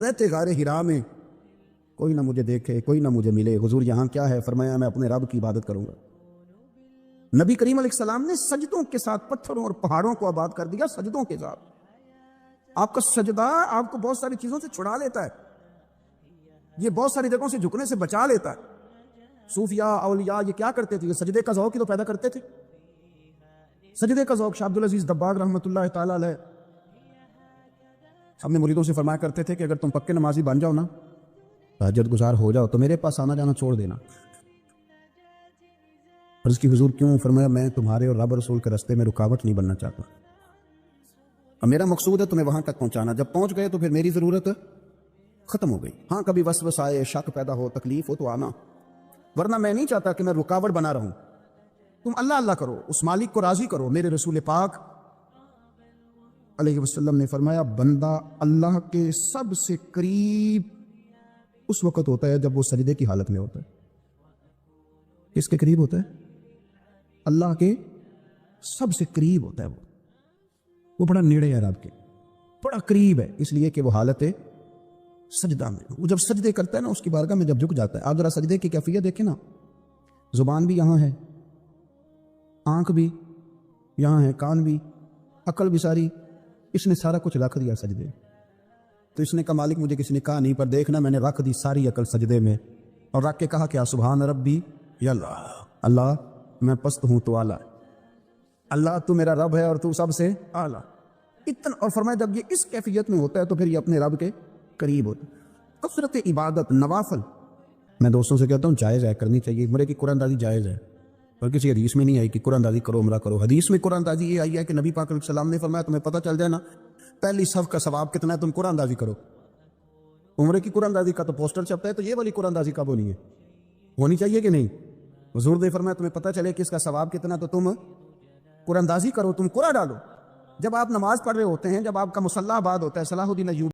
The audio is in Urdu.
رہتے غار ہرا میں، کوئی نہ مجھے دیکھے، کوئی نہ مجھے ملے، حضور یہاں کیا ہے؟ فرمایا میں اپنے رب کی عبادت کروں گا۔ نبی کریم علیہ السلام نے سجدوں کے ساتھ پتھروں اور پہاڑوں کو آباد کر دیا، سجدوں کے ساتھ۔ آپ کا سجدہ آپ کو بہت ساری چیزوں سے چھڑا لیتا ہے، یہ بہت ساری جگہوں سے جھکنے سے بچا لیتا ہے۔ صوفیاء اولیاء یہ کیا کرتے تھے؟ یہ سجدے کا ذوق ہی تو پیدا کرتے تھے، سجدے کا ذوق۔ شاہ عبدالعزیز دباغ رحمۃ اللہ تعالی علیہ اپنے مریدوں سے فرمایا کرتے تھے کہ اگر تم پکے نمازی بن جاؤ نا، تہجد گزار ہو جاؤ، تو میرے پاس آنا جانا چھوڑ دینا۔ عرض کی حضور کیوں؟ فرمایا میں تمہارے اور رب رسول کے راستے میں رکاوٹ نہیں بننا چاہتا، اور میرا مقصود ہے تمہیں وہاں تک پہنچانا۔ جب پہنچ گئے تو پھر میری ضرورت ختم ہو گئی۔ ہاں کبھی وسوسہ آئے، شک پیدا ہو، تکلیف ہو تو آنا، ورنہ میں نہیں چاہتا کہ میں رکاوٹ بنا رہوں۔ تم اللہ اللہ کرو، اس مالک کو راضی کرو۔ میرے رسول پاک علیہ وسلم نے فرمایا بندہ اللہ کے سب سے قریب اس وقت ہوتا ہے جب وہ سجدے کی حالت میں ہوتا ہے۔ کس کے قریب ہوتا ہے؟ اللہ کے سب سے قریب ہوتا ہے۔ وہ بڑا نیڑے ہے رب کے، بڑا قریب ہے، اس لیے کہ وہ حالت سجدہ میں۔ وہ جب سجدے کرتا ہے نا، اس کی بارگاہ میں جب جھک جاتا ہے، آپ ذرا سجدے کی کیفیت دیکھیں نا، زبان بھی یہاں ہے، آنکھ بھی یہاں ہے، کان بھی، عقل بھی ساری، اس نے سارا کچھ رکھ دیا سجدے۔ تو اس نے کہا مالک مجھے کسی نے کہا نہیں، پر دیکھنا میں نے رکھ دی ساری عقل سجدے میں، اور رکھ کے کہا کیا؟ سبحان ربی یا اللہ، اللہ میں پست ہوں تو اعلیٰ، اللہ تو میرا رب ہے اور تو سب سے اعلیٰ اتنا۔ اور فرمایا جب یہ اس کیفیت میں ہوتا ہے تو پھر یہ اپنے رب کے قریب ہوتا ہے۔ کثرت عبادت، نوافل، میں دوستوں سے کہتا ہوں جائز ہے، کرنی چاہیے۔ عمرے کی قرآن دازی جائز ہے، اور کسی حدیث میں نہیں آئی کہ قرآن دازی کرو عمرہ کرو۔ حدیث میں قرآن دازی یہ آئی ہے کہ نبی پاک علیہ السلام نے فرمایا تمہیں پتہ چل جائے نا پہلی صف کا ثواب کتنا ہے، تم قرآن دازی کرو۔ عمرے کی قرآن دازی کا تو پوسٹر چھپتا ہے، تو یہ والی قرآن دازی کب ہونی ہے؟ ہونی چاہیے کہ نہیں؟ حضور نے فرمایا تمہیں پتہ چلے کہ اس کا ثواب کتنا، تو تم قرآن دازی کرو، تم قرآن ڈالو۔ جب آپ نماز پڑھ رہے ہوتے ہیں، جب آپ کا مصلی آباد ہوتا ہے، صلاح الدین ایوبی